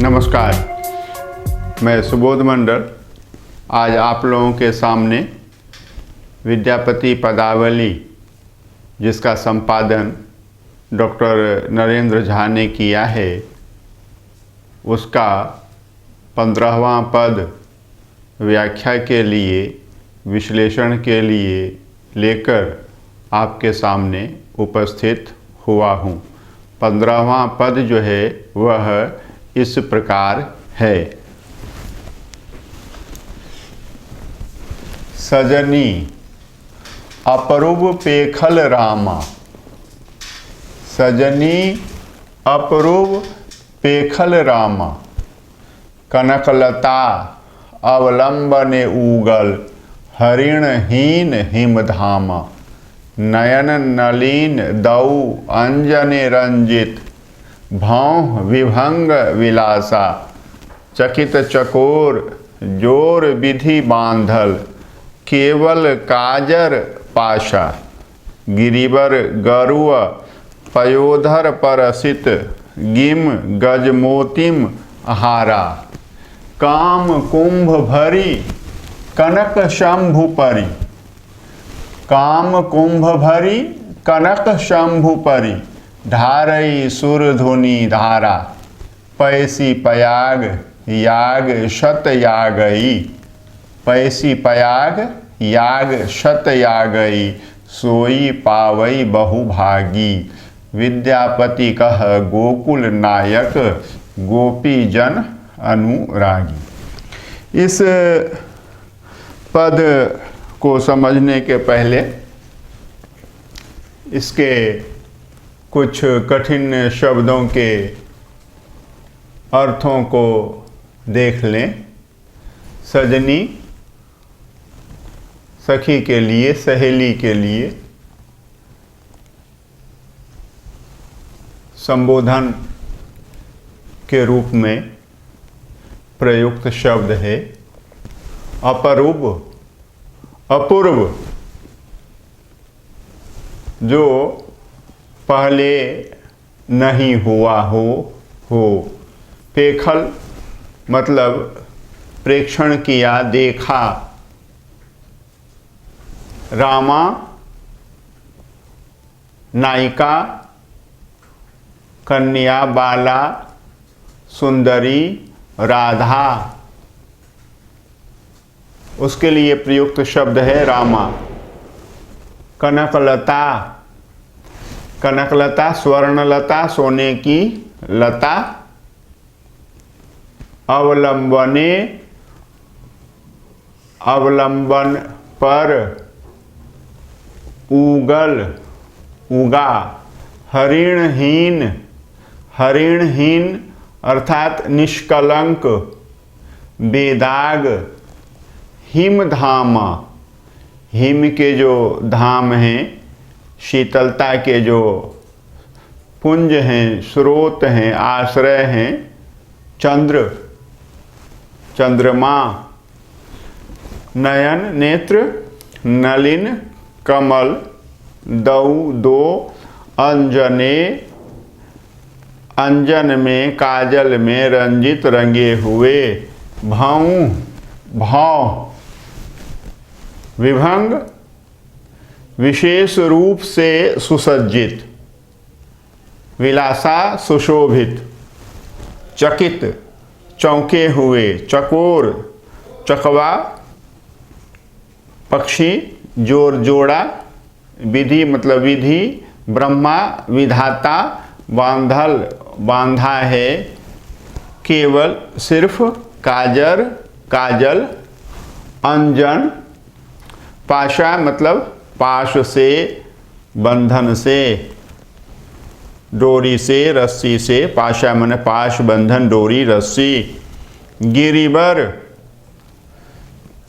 नमस्कार, मैं सुबोध मंडल आज आप लोगों के सामने विद्यापति पदावली, जिसका संपादन डॉक्टर नरेंद्र झा ने किया है, उसका 15वां पद व्याख्या के लिए, विश्लेषण के लिए लेकर आपके सामने उपस्थित हुआ हूँ। 15वां पद जो है वह इस प्रकार है। सजनी अपरूप पेखल रामा, सजनी अपरूप पेखल रामा, कनकलता अवलंबने उगल, हरिणहीन हिमधामा, नयन नलीन दऊ अंजने रंजित, भौं विभंग विलासा, चकित चकोर जोर विधि बांधल, केवल काजर पाशा, गिरिवर गरुव पयोधर परसित, गिम गजमोतिम हारा, काम कुंभ भरी कनक शंभु परी, काम कुंभ भरी कनक शंभु परी, ढारई सुरधुनि धारा, पैसी पयाग याग शत यागई, पैसी पयाग याग शत यागई, सोई पावई बहुभागी, विद्यापति कह गोकुल नायक, गोपी जन अनुरागी। इस पद को समझने के पहले इसके कुछ कठिन शब्दों के अर्थों को देख लें। सजनी सखी के लिए, सहेली के लिए संबोधन के रूप में प्रयुक्त शब्द है। अपरूप, अपूर्व, जो पहले नहीं हुआ हो। पेखल मतलब प्रेक्षण किया, देखा। रामा नायिका, कन्या, बाला, सुंदरी, राधा, उसके लिए प्रयुक्त शब्द है रामा। कनकलता, कनकलता स्वर्णलता, सोने की लता। अवलंबने, अवलंबन पर, उगल, उगा। हरिणहीन, हरिणहीन अर्थात निष्कलंक, बेदाग। हिमधाम, हिम के जो धाम हैं, शीतलता के जो पुंज हैं, स्रोत हैं, आश्रय हैं। चंद्र, चंद्रमा। नयन नेत्र, नलिन कमल, दऊ दो, अंजने अंजन में, काजल में, रंजित रंगे हुए। भाऊ, भाव, विभंग विशेष रूप से सुसज्जित। विलासा सुशोभित। चकित चौंके हुए। चकोर चकवा पक्षी, जोर जोड़ा। विधि मतलब विधि। ब्रह्मा विधाता, बांधल बांधा है। केवल सिर्फ, काजर काजल। अंजन पाशा मतलब पाश से, बंधन से, डोरी से, रस्सी से। पाशा माने पाश, बंधन, डोरी, रस्सी। गिरिवर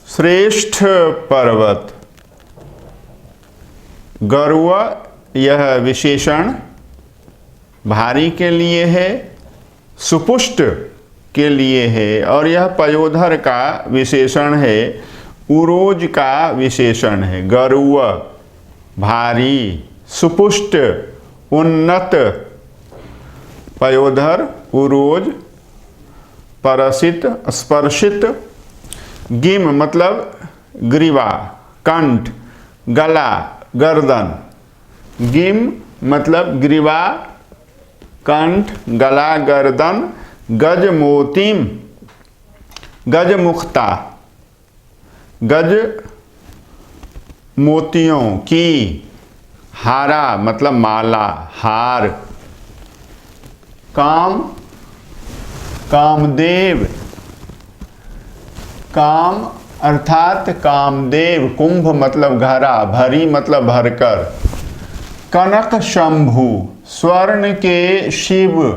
श्रेष्ठ पर्वत। गरुव यह विशेषण भारी के लिए है, सुपुष्ट के लिए है, और यह पयोधर का विशेषण है, उरोज का विशेषण है। गरुव भारी, सुपुष्ट उन्नत, पयोधर उरोज परसित स्पर्शित। गिम मतलब ग्रीवा, कंठ, गला, गर्दन। गिम मतलब ग्रीवा, कंठ, गला, गर्दन। गज मोतिम, गज मुक्ता, गज मोतियों की। हारा मतलब माला, हार। काम, कामदेव, काम अर्थात कामदेव। कुंभ मतलब घड़ा, भरी मतलब भरकर। कनक शंभु, स्वर्ण के शिव।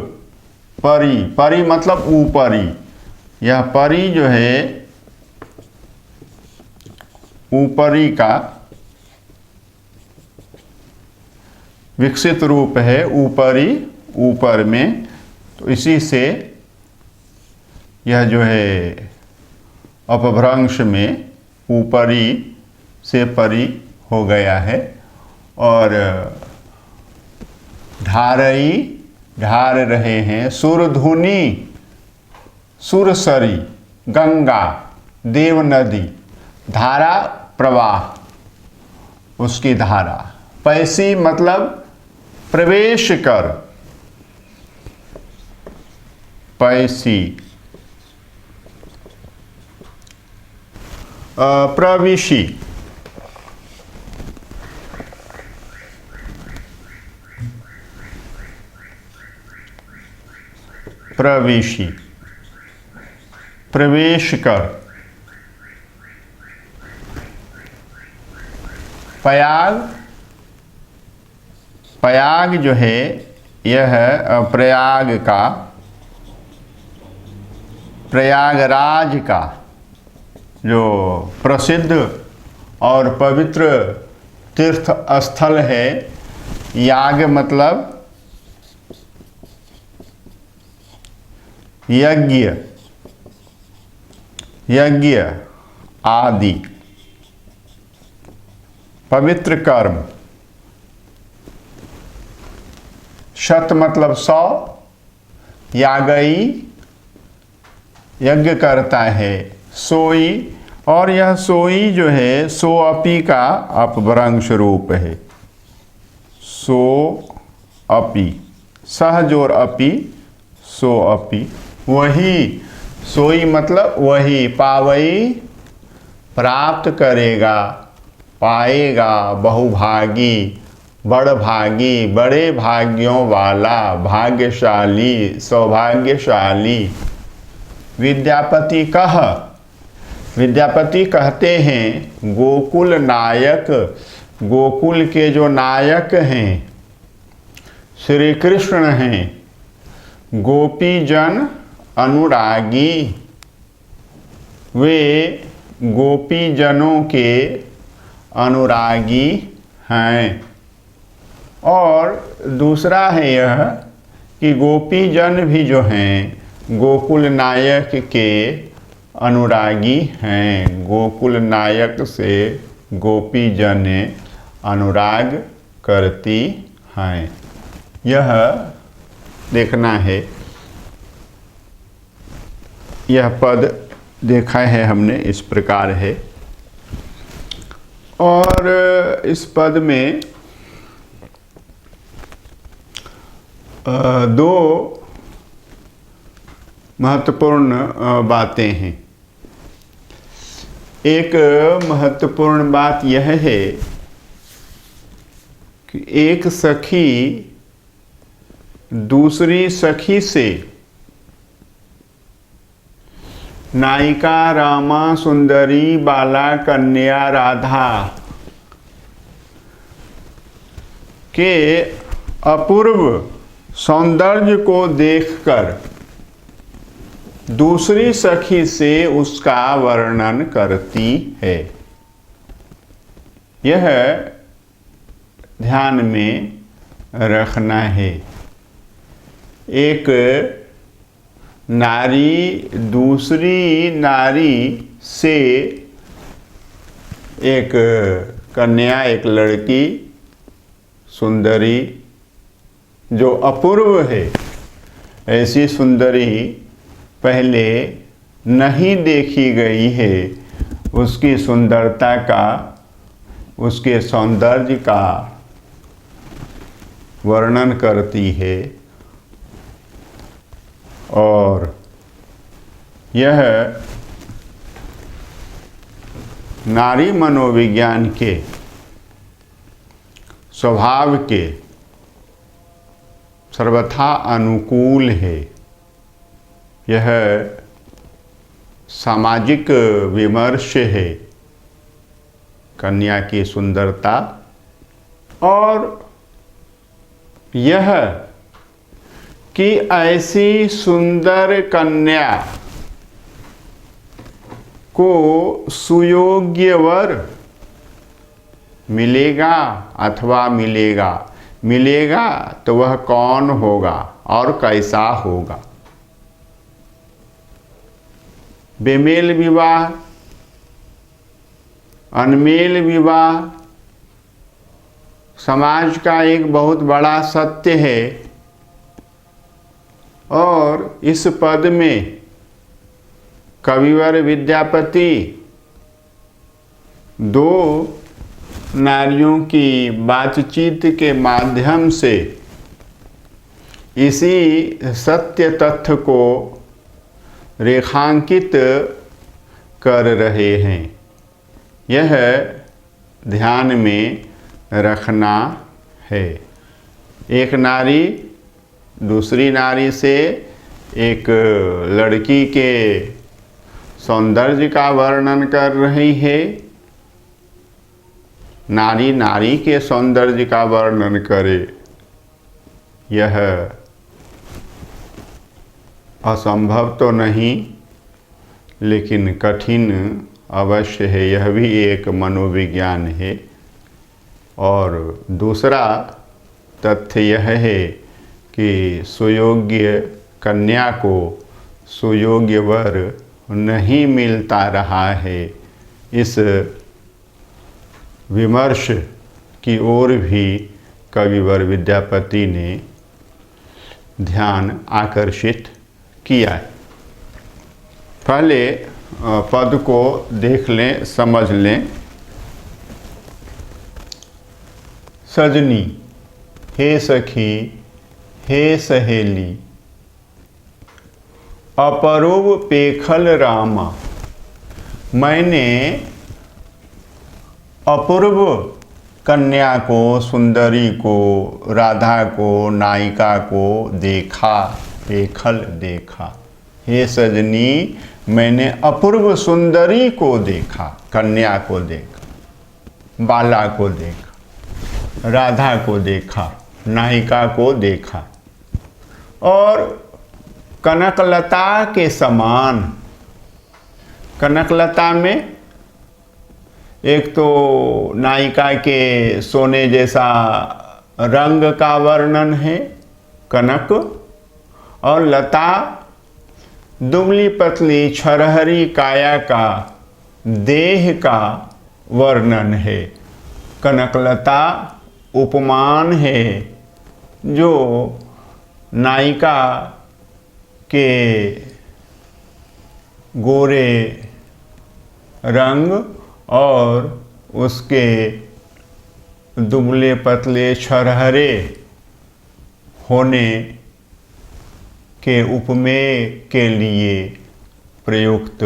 परी, परी मतलब ऊपरी। यह परी जो है ऊपरी का विकसित रूप है, ऊपरी, ऊपर में। तो इसी से यह जो है अपभ्रंश में ऊपरी से परी हो गया है। और ढारई, ढार रहे हैं। सुरधुनी, सुरसरी, गंगा, देव नदी। धारा प्रवाह, उसकी धारा। पैसी मतलब प्रवेश कर, पैसी। प्रविशी, प्रवेशी, प्रवेश कर। पयाग, पयाग जो है यह प्रयाग का, प्रयागराज का जो प्रसिद्ध और पवित्र तीर्थ स्थल है। याग मतलब यज्ञ, यज्ञ आदि। पवित्र कर्म। शत मतलब 100। यागई यज्ञ करता है, सोई। और यह सोई जो है सो अपी का अपभ्रंश रूप है। सो अपी, सहजोर अपी, सो अपी। वही, सोई मतलब वही। पावई प्राप्त करेगा, पाएगा। बहुभागी, बड़भागी, बड़े भाग्यों वाला, भाग्यशाली, सौभाग्यशाली। विद्यापति कह, विद्यापति कहते हैं गोकुल नायक, गोकुल के जो नायक हैं श्री कृष्ण हैं। गोपी जन अनुरागी, वे गोपी जनों के अनुरागी हैं। और दूसरा है यह कि गोपी जन भी जो हैं गोकुल नायक के अनुरागी हैं। गोकुल नायक से गोपी जन अनुराग करती हैं। यह देखना है। यह पद देखा है हमने, इस प्रकार है। और इस पद में दो महत्वपूर्ण बातें हैं। एक महत्वपूर्ण बात यह है कि एक सखी दूसरी सखी से नायिका रामा, सुंदरी, बाला, कन्या, राधा के अपूर्व सौंदर्य को देखकर दूसरी सखी से उसका वर्णन करती है। यह ध्यान में रखना है। एक नारी दूसरी नारी से, एक कन्या, एक लड़की सुंदरी जो अपूर्व है, ऐसी सुंदरी पहले नहीं देखी गई है उसकी सुंदरता का, उसके सौंदर्य का वर्णन करती है। और यह नारी मनोविज्ञान के स्वभाव के सर्वथा अनुकूल है। यह सामाजिक विमर्श है कन्या की सुंदरता, और यह कि ऐसी सुंदर कन्या को सुयोग्य वर मिलेगा अथवा मिलेगा तो वह कौन होगा और कैसा होगा। बेमेल विवाह, अनमेल विवाह समाज का एक बहुत बड़ा सत्य है, और इस पद में कविवर विद्यापति दो नारियों की बातचीत के माध्यम से इसी सत्य तथ्य को रेखांकित कर रहे हैं। यह ध्यान में रखना है। एक नारी दूसरी नारी से एक लड़की के सौंदर्य का वर्णन कर रही है, नारी नारी के सौंदर्य का वर्णन करे, यह असंभव तो नहीं लेकिन कठिन अवश्य है। यह भी एक मनोविज्ञान है। और दूसरा तथ्य यह है कि सुयोग्य कन्या को सुयोग्य वर नहीं मिलता रहा है। इस विमर्श की ओर भी कविवर विद्यापति ने ध्यान आकर्षित किया है। पहले पद को देख लें, समझ लें। सजनी, हे सखी, हे सहेली, अपूर्व पेखल रामा, मैंने अपूर्व कन्या को, सुंदरी को, राधा को, नायिका को देखा, पेखल देखा। हे सजनी, मैंने अपूर्व सुंदरी को देखा, कन्या को देखा, बाला को देखा, राधा को देखा, नायिका को देखा। और कनकलता के समान, कनकलता में एक तो नायिका के सोने जैसा रंग का वर्णन है कनक, और लता दुबली पतली छरहरी काया का, देह का वर्णन है। कनकलता उपमान है जो नायिका के गोरे रंग और उसके दुबले पतले छरहरे होने के उपमेय के लिए प्रयुक्त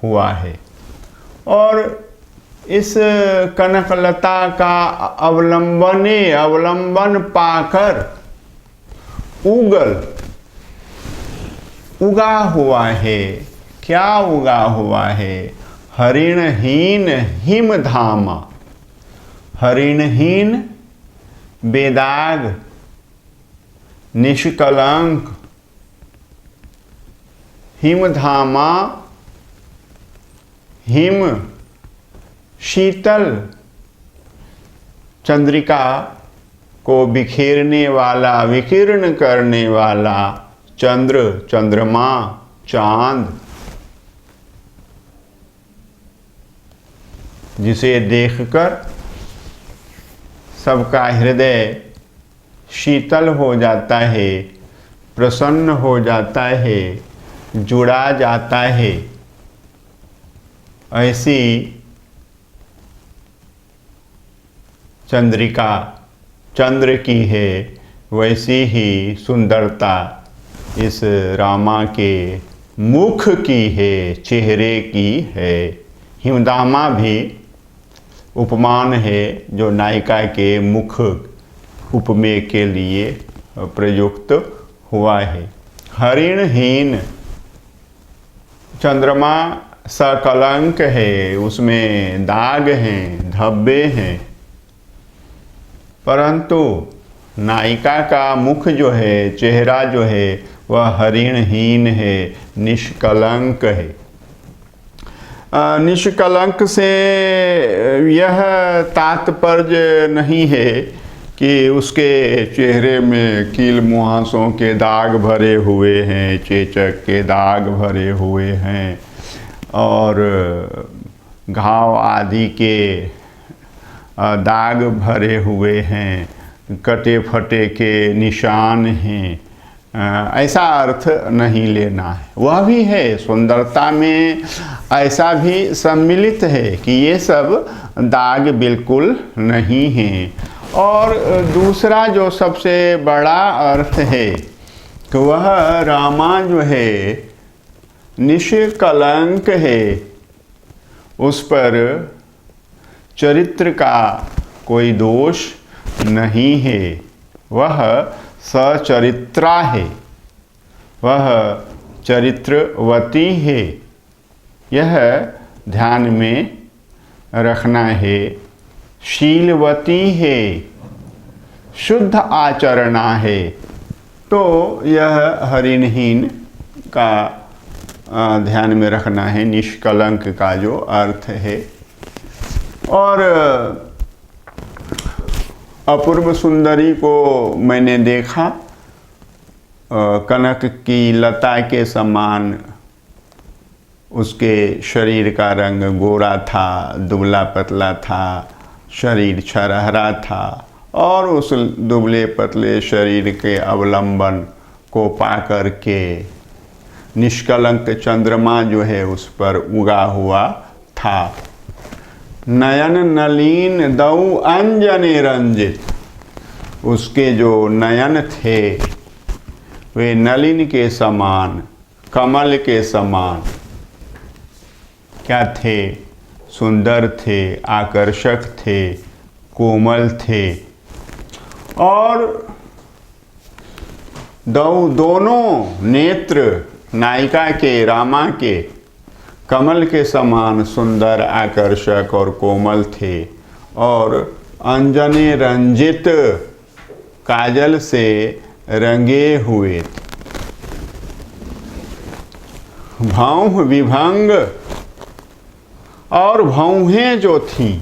हुआ है। और इस कनकलता का अवलंबन पाकर उगा हुआ है। क्या उगा हुआ है? हरिणहीन हिमधामा, हरिणहीन बेदाग निष्कलंक हिमधामा, हिम शीतल चंद्रिका को बिखेरने वाला, विकीर्ण करने वाला चंद्र, चंद्रमा, चांद, जिसे देखकर सबका हृदय शीतल हो जाता है, प्रसन्न हो जाता है, जुड़ा जाता है, ऐसी चंद्रिका चंद्र की है, वैसी ही सुंदरता इस रामा के मुख की है, चेहरे की है। हिमदामा भी उपमान है जो नायिका के मुख उपमेय के लिए प्रयुक्त हुआ है। हरिणहीन चंद्रमा सकलंक है, उसमें दाग हैं, धब्बे हैं, परंतु नायिका का मुख जो है, चेहरा जो है, वह हरिणहीन है, निष्कलंक है। निष्कलंक से यह तात्पर्य नहीं है कि उसके चेहरे में कील मुहांसों के दाग भरे हुए हैं, चेचक के दाग भरे हुए हैं और घाव आदि के दाग भरे हुए हैं, कटे फटे के निशान हैं, ऐसा अर्थ नहीं लेना है। वह भी है, सुंदरता में ऐसा भी सम्मिलित है कि ये सब दाग बिल्कुल नहीं हैं। और दूसरा जो सबसे बड़ा अर्थ है कि वह रामा जो है निष्कलंक है, उस पर चरित्र का कोई दोष नहीं है, वह सचरित्रा है, वह चरित्रवती है। यह ध्यान में रखना है। शीलवती है, शुद्ध आचरणा है। तो यह हरिणहीन का ध्यान में रखना है, निष्कलंक का जो अर्थ है। और अपूर्व सुंदरी को मैंने देखा, कनक की लता के समान उसके शरीर का रंग गोरा था, दुबला पतला था, शरीर छरहरा था और उस दुबले पतले शरीर के अवलंबन को पाकर के निष्कलंक चंद्रमा जो है उस पर उगा हुआ था। नयन नलीन दऊ अंजने रंजित, उसके जो नयन थे वे नलिन के समान, कमल के समान क्या थे? सुंदर थे, आकर्षक थे, कोमल थे। और दोनों नेत्र नायिका के, रामा के कमल के समान सुंदर, आकर्षक और कोमल थे और अंजने रंजित, काजल से रंगे हुए थे। भौं विभंग, और भौहें जो थीं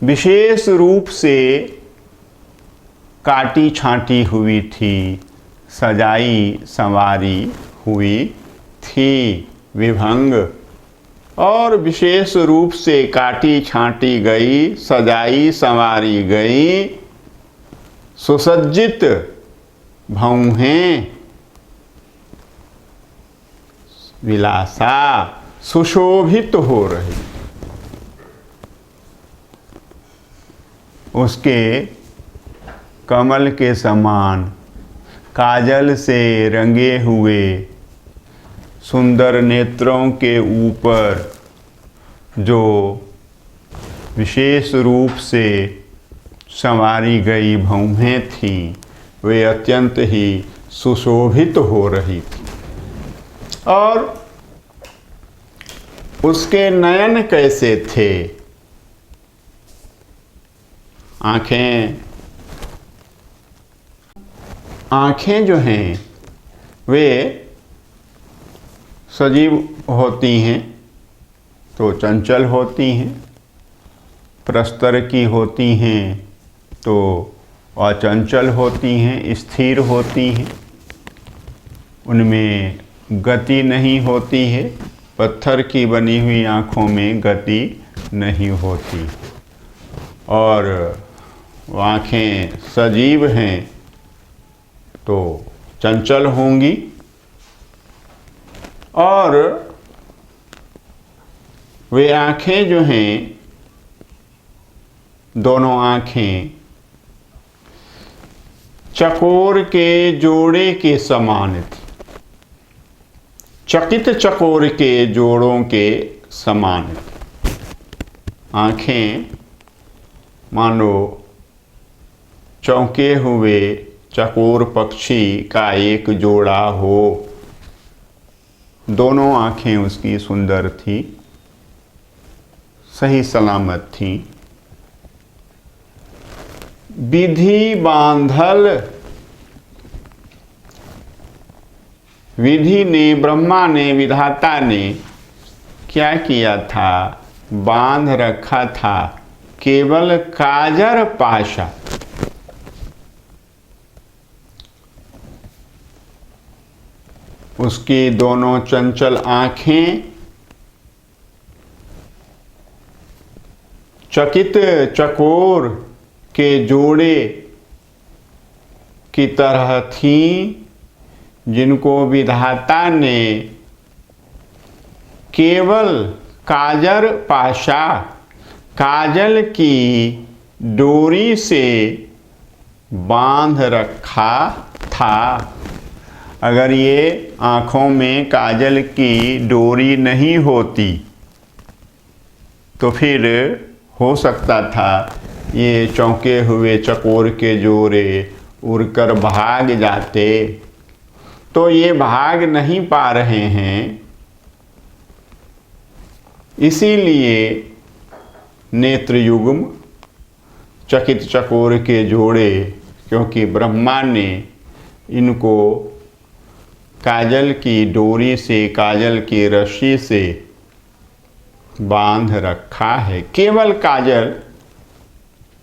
विशेष रूप से काटी छांटी हुई थी, सजाई संवारी हुई थी। विभंग और विशेष रूप से काटी छांटी गई, सजाई संवारी गई, सुसज्जित भौहें, विलासा, सुशोभित हो रही। उसके कमल के समान काजल से रंगे हुए सुंदर नेत्रों के ऊपर जो विशेष रूप से संवारी गई भौहें थीं, वे अत्यंत ही सुशोभित हो रही थी। और उसके नयन कैसे थे? आँखें जो हैं वे सजीव होती हैं तो चंचल होती हैं, प्रस्तर की होती हैं तो अचंचल होती हैं, स्थिर होती हैं, उनमें गति नहीं होती है। पत्थर की बनी हुई आँखों में गति नहीं होती। और आँखें सजीव हैं तो चंचल होंगी, और वे आंखें जो हैं, दोनों आंखें चकोर के जोड़े के समान थी, चकित चकोर के जोड़ों के समान थी। आंखें मानो चौंके हुए चकोर पक्षी का एक जोड़ा हो। दोनों आंखें उसकी सुंदर थी, सही सलामत थी। विधि बांधल, विधि ने, ब्रह्मा ने, विधाता ने क्या किया था? बांध रखा था केवल काजर पाशा। उसकी दोनों चंचल आंखें चकित चकोर के जोड़े की तरह थीं, जिनको विधाता ने केवल काजर पाशा, काजल की डोरी से बांध रखा था। अगर ये आँखों में काजल की डोरी नहीं होती तो फिर हो सकता था ये चौंके हुए चकोर के जोड़े उड़कर भाग जाते। तो ये भाग नहीं पा रहे हैं, इसीलिए नेत्रयुग्म चकित चकोर के जोड़े, क्योंकि ब्रह्मा ने इनको काजल की डोरी से, काजल की रस्सी से बांध रखा है, केवल काजल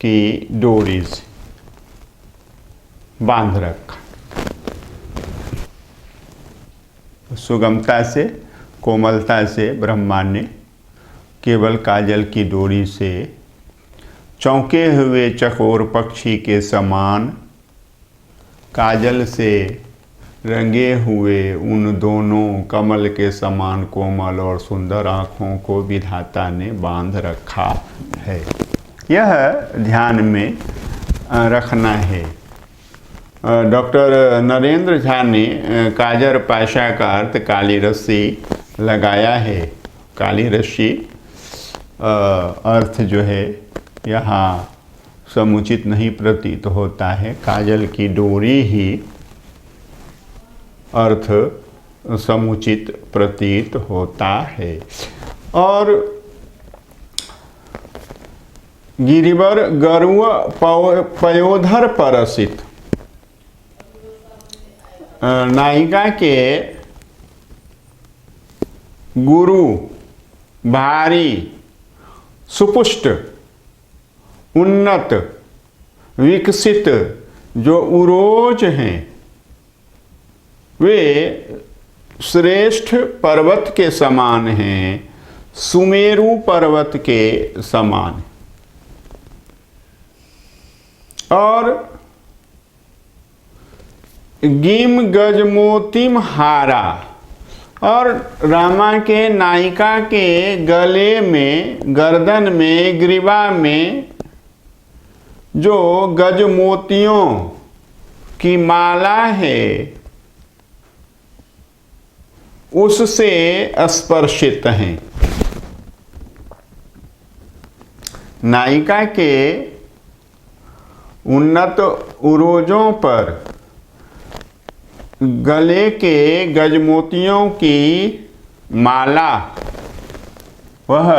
की डोरी से बांध रखा। सुगमता से, कोमलता से ब्रह्मा ने केवल काजल की डोरी से चौंके हुए चकोर पक्षी के समान काजल से रंगे हुए उन दोनों कमल के समान कोमल और सुंदर आँखों को विधाता ने बांध रखा है। यह ध्यान में रखना है। डॉक्टर नरेंद्र झा ने काजर पाशा का अर्थ काली रस्सी लगाया है। काली रस्सी अर्थ जो है यहाँ समुचित नहीं प्रतीत होता है। काजल की डोरी ही अर्थ समुचित प्रतीत होता है। और गिरिवर गर्व पयोधर परसित, नायिका के गुरु भारी, सुपुष्ट, उन्नत, विकसित जो उरोज हैं, वे श्रेष्ठ पर्वत के समान हैं, सुमेरु पर्वत के समान। और गिम गजमोतिम हारा, और रामा के नायिका के गले में, गर्दन में, ग्रीवा में जो गजमोतियों की माला है उससे स्पर्शित हैं। नायिका के उन्नत उरोजों पर गले के गजमोतियों की माला वह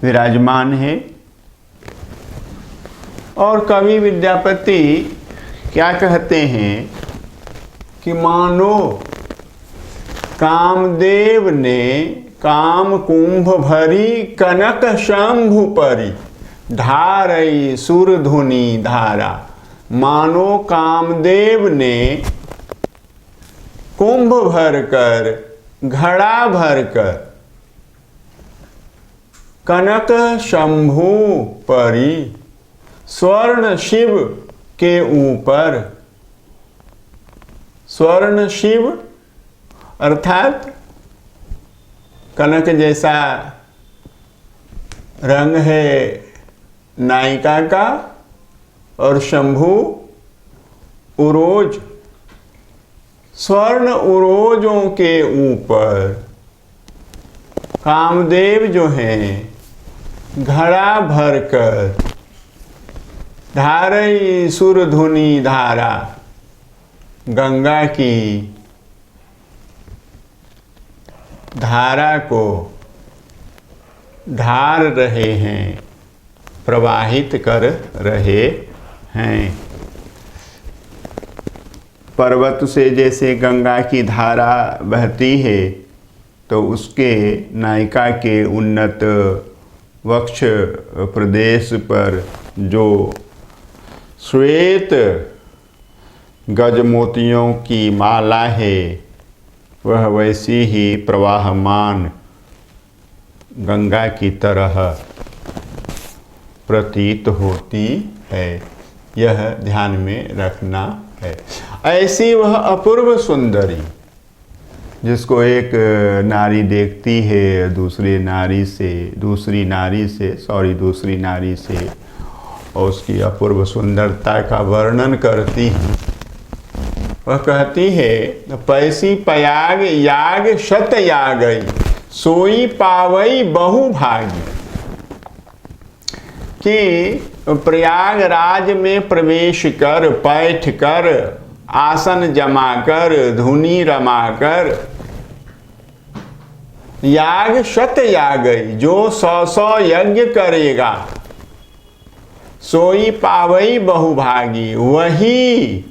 विराजमान है। और कवि विद्यापति क्या कहते हैं कि मानो कामदेव ने काम कुंभ भरी कनक शंभु परी धारई सुरधुनी धारा। मानो कामदेव ने कुंभ भरकर, घड़ा भरकर कनक शंभु परी, स्वर्ण शिव के ऊपर स्वर्ण शिव अर्थात कनक जैसा रंग है नायिका का, और शंभु उरोज, स्वर्ण उरोजों के ऊपर कामदेव जो हैं घड़ा भरकर धारई सुरधुनी धारा, गंगा की धारा को धार रहे हैं, प्रवाहित कर रहे हैं। पर्वत से जैसे गंगा की धारा बहती है, तो उसके नायिका के उन्नत वक्ष प्रदेश पर जो श्वेत गजमोतियों की माला है, वह वैसी ही प्रवाहमान गंगा की तरह प्रतीत होती है। यह ध्यान में रखना है। ऐसी वह अपूर्व सुंदरी जिसको एक नारी देखती है दूसरी नारी से और उसकी अपूर्व सुंदरता का वर्णन करती है। वह कहती है, पैसी पयाग याग शत यागई, सोई पावई बहु भागी। कि प्रयागराज में प्रवेश कर, बैठ कर, आसन जमा कर, धुनी रमा कर, याग शत यागई, जो 100 यज्ञ करेगा, सोई पावई बहुभागी, वही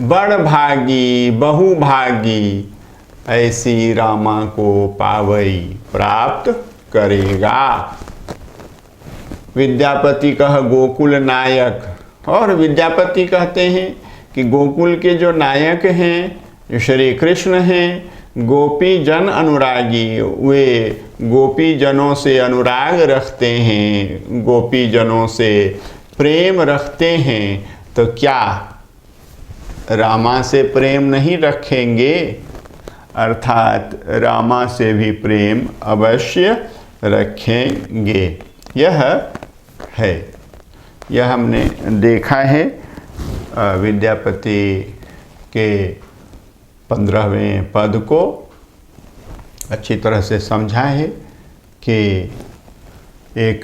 बड़ भागी बहुभागी ऐसी रामा को पावई प्राप्त करेगा। विद्यापति कह गोकुल नायक, और विद्यापति कहते हैं कि गोकुल के जो नायक हैं श्री कृष्ण हैं, गोपी जन अनुरागी, वे गोपी जनों से अनुराग रखते हैं, गोपी जनों से प्रेम रखते हैं, तो क्या रामा से प्रेम नहीं रखेंगे? अर्थात रामा से भी प्रेम अवश्य रखेंगे। यह है, यह हमने देखा है विद्यापति के 15वें पद को अच्छी तरह से समझा है कि एक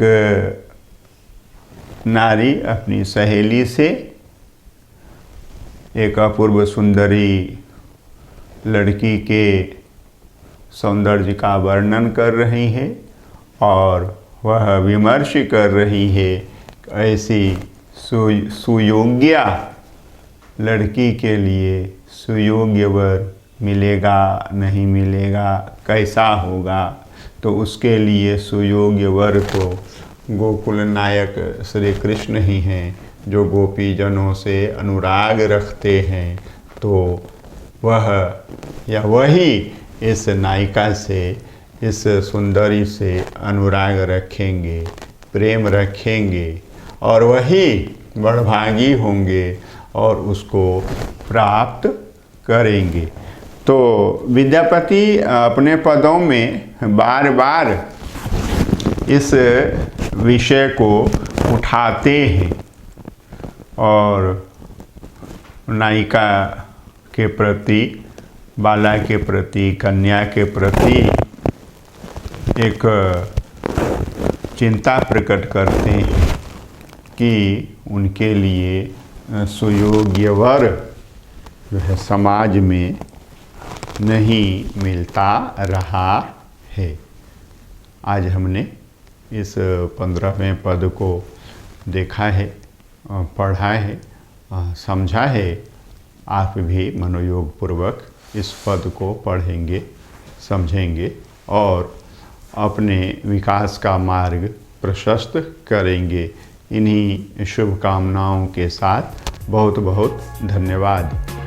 नारी अपनी सहेली से एक अपूर्व सुंदरी लड़की के सौंदर्य का वर्णन कर रही है और वह विमर्श कर रही है ऐसी सुयोग्या लड़की के लिए सुयोग्य वर मिलेगा नहीं मिलेगा, कैसा होगा, तो उसके लिए सुयोग्य वर तो गोकुल नायक श्री कृष्ण ही हैं, जो गोपी जनों से अनुराग रखते हैं। तो वह या वही इस नायिका से, इस सुंदरी से अनुराग रखेंगे, प्रेम रखेंगे और वही बड़भागी होंगे और उसको प्राप्त करेंगे। तो विद्यापति अपने पदों में बार बार इस विषय को उठाते हैं और नायिका के प्रति, बाला के प्रति, कन्या के प्रति एक चिंता प्रकट करते हैं कि उनके लिए सुयोग्य वर जो है समाज में नहीं मिलता रहा है। आज हमने इस 15वें पद को देखा है, पढ़ा है, समझा है। आप भी मनोयोग पूर्वक इस पद को पढ़ेंगे, समझेंगे और अपने विकास का मार्ग प्रशस्त करेंगे। इन्हीं शुभकामनाओं के साथ बहुत बहुत धन्यवाद।